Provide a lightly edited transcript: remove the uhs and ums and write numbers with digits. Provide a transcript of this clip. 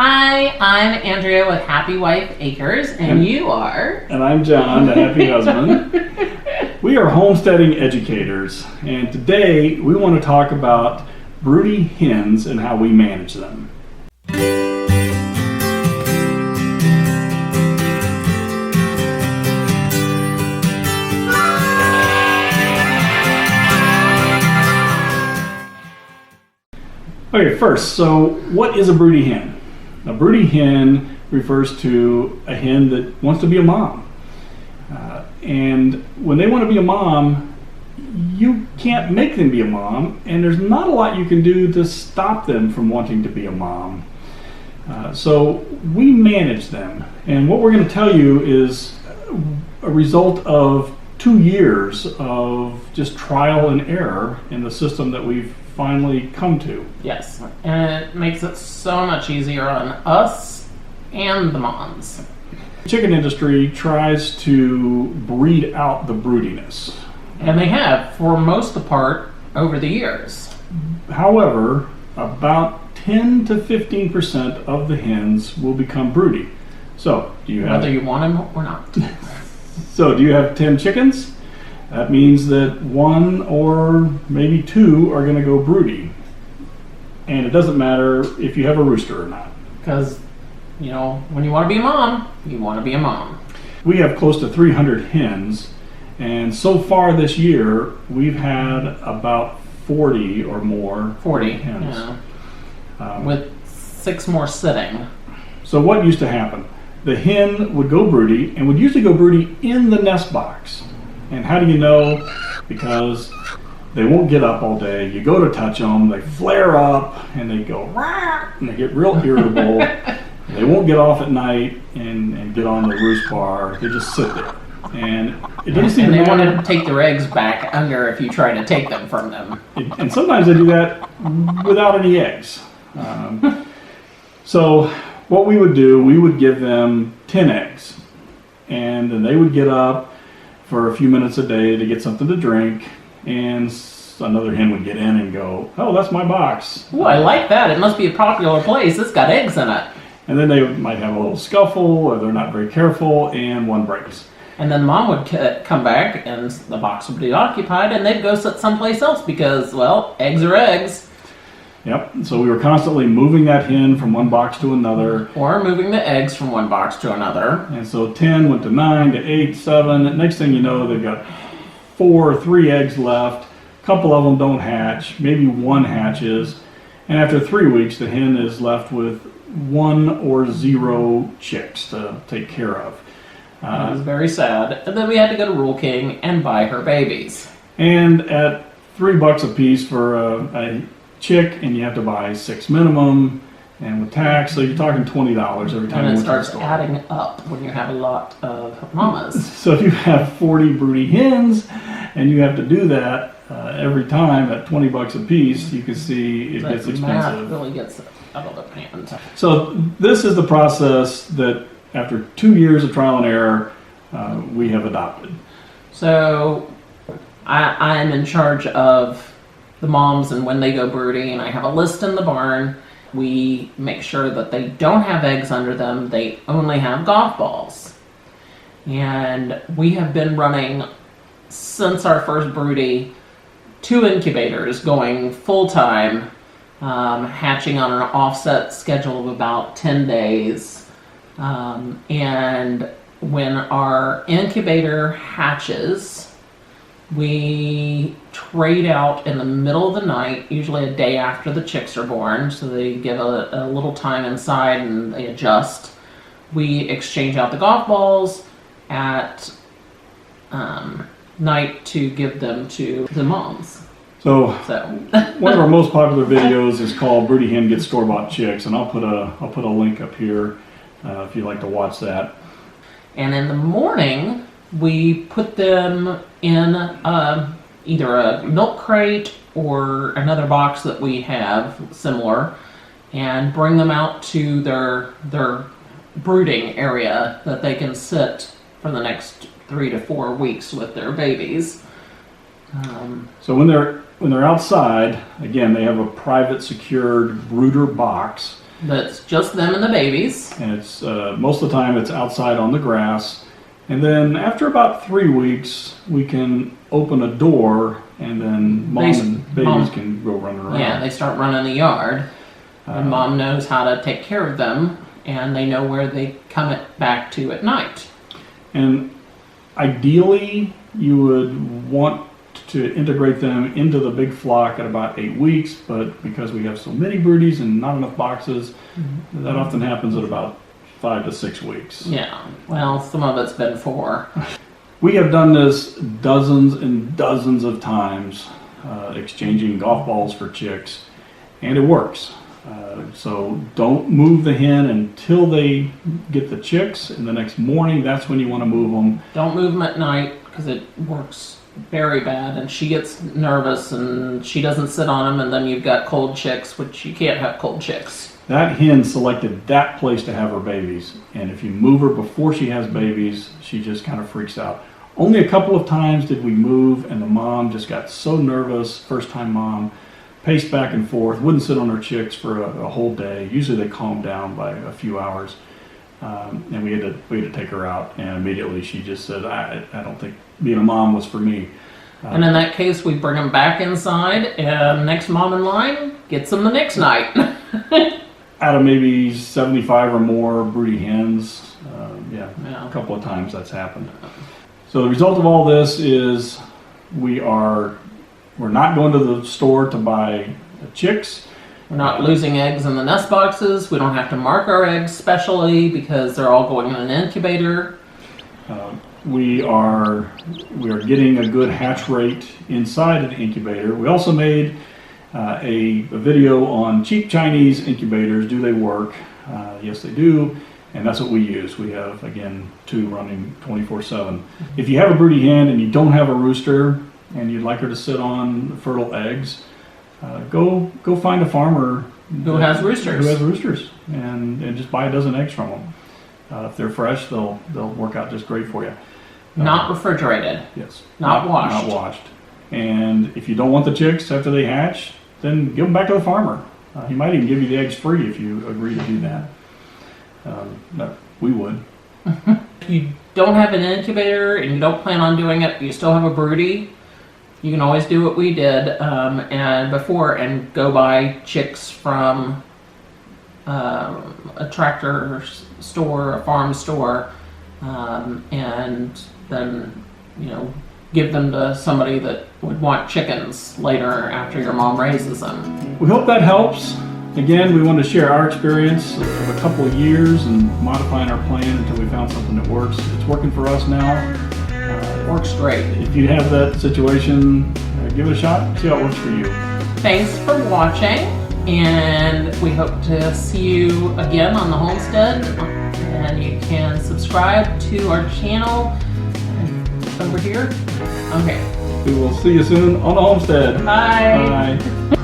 Hi, I'm Andrea with Happy Wife Acres, and you are? And I'm John, the happy husband. We are homesteading educators, and today we want to talk about broody hens and how we manage them. Okay, first, so what is a broody hen? A broody hen refers to a hen that wants to be a mom. And when they want to be a mom, you can't make them be a mom, and there's not a lot you can do to stop them from wanting to be a mom. So we manage them, and what we're going to tell you is a result of 2 years of just trial and error in the system that we've finally come to. Yes, and it makes it so much easier on us and the moms. The chicken industry tries to breed out the broodiness. And they have, for most of the part, over the years. However, about 10 to 15% of the hens will become broody. So, do you have... Whether you want them or not. So, do you have 10 chickens? That means that 1 or maybe 2 are going to go broody. And it doesn't matter if you have a rooster or not. Because, you know, when you want to be a mom, you want to be a mom. We have close to 300 hens, and so far this year, we've had about 40 or more 40 hens. Yeah. With 6 more sitting. So what used to happen? The hen would go broody, and would usually go broody in the nest box. And how do you know? Because they won't get up all day. You go to touch them, they flare up, and they go, rah, and they get real irritable. They won't get off at night and get on the roost bar. They just sit there. And it doesn't seem to matter. And they want to take their eggs back under if you try to take them from them. And sometimes they do that without any eggs. So what we would do, we would give them 10 eggs. And then they would get up for a few minutes a day to get something to drink, and another hen would get in and go, oh, that's my box. Oh, I like that. It must be a popular place. It's got eggs in it. And then they might have a little scuffle, or they're not very careful, and one breaks. And then mom would come back, and the box would be occupied, and they'd go sit someplace else because, well, eggs are eggs. Yep, so we were constantly moving that hen from one box to another. Or moving the eggs from one box to another. And so 10 went to 9 to 8, 7. Next thing you know, they've got 4 or 3 eggs left. A couple of them don't hatch. Maybe 1 hatches. And after 3 weeks, the hen is left with 1 or 0 chicks to take care of. It was very sad. And then we had to go to Rule King and buy her babies. And at $3 a piece for a chick, and you have to buy 6 minimum, and with tax, so you're talking $20 every time. And you it starts store. adding up when you have a lot of mamas. So if you have 40 broody hens, and you have to do that every time at $20 a piece, you can see it gets expensive. Math really gets out of the hand. So this is the process that, after 2 years of trial and error, we have adopted. So I am in charge of the moms and when they go broody, and I have a list in the barn. We make sure that they don't have eggs under them. They only have golf balls. And we have been running, since our first broody, 2 incubators going full-time, hatching on an offset schedule of about 10 days. And when our incubator hatches, we trade out in the middle of the night, usually a day after the chicks are born, so they get a little time inside and they adjust. We exchange out the golf balls at night to give them to the moms. So one of our most popular videos is called Broody Hen Gets Store-Bought Chicks, and I'll put a link up here if you'd like to watch that. And in the morning, we put them in either a milk crate or another box that we have similar, and bring them out to their brooding area that they can sit for the next 3 to 4 weeks with their babies. So when they're outside, again, they have a private secured brooder box That's just them and the babies. And it's most of the time it's outside on the grass. And then after about 3 weeks, we can open a door, and then mom and babies can go running around. Yeah, they start running the yard, and mom knows how to take care of them, and they know where they come back to at night. And ideally, you would want to integrate them into the big flock at about 8 weeks, but because we have so many broodies and not enough boxes, that often happens at about 5 to 6 weeks. Yeah, well, some of it's been 4. We have done this dozens and dozens of times, exchanging golf balls for chicks, and it works. So don't move the hen until they get the chicks, and the next morning, that's when you want to move them. Don't move them at night, because it works very bad, and she gets nervous, and she doesn't sit on them, and then you've got cold chicks, which you can't have cold chicks. That hen selected that place to have her babies, and if you move her before she has babies, she just kind of freaks out. Only a couple of times did we move, and the mom just got so nervous, first-time mom, paced back and forth, wouldn't sit on her chicks for a whole day. Usually they calm down by a few hours, and we had to take her out, and immediately she just said, I don't think being a mom was for me. And in that case, we bring them back inside, and next mom in line gets them the next night. Out of maybe 75 or more broody hens, a couple of times that's happened. So the result of all this is we're not going to the store to buy chicks. We're not losing eggs in the nest boxes. We don't have to mark our eggs specially because they're all going in an incubator. We are getting a good hatch rate inside an incubator. We also made a video on cheap Chinese incubators. Do they work? Yes, they do. And that's what we use. We have, again, 2 running 24/7. If you have a broody hen and you don't have a rooster and you'd like her to sit on fertile eggs, go find a farmer who has roosters, and just buy a dozen eggs from them. If they're fresh, they'll work out just great for you. Not refrigerated. Yes. Not washed. Not washed. And if you don't want the chicks after they hatch, then give them back to the farmer. He might even give you the eggs free if you agree to do that. We would. If you don't have an incubator and you don't plan on doing it, but you still have a broody, you can always do what we did and go buy chicks from a tractor store, a farm store, and then give them to somebody that would want chickens later after your mom raises them. We hope that helps. Again, we want to share our experience of a couple of years and modifying our plan until we found something that works. It's working for us now. It works great. If you have that situation, give it a shot, see how it works for you. Thanks for watching, and we hope to see you again on the homestead. And you can subscribe to our channel over here. Okay. We will see you soon on the homestead. Bye. Bye.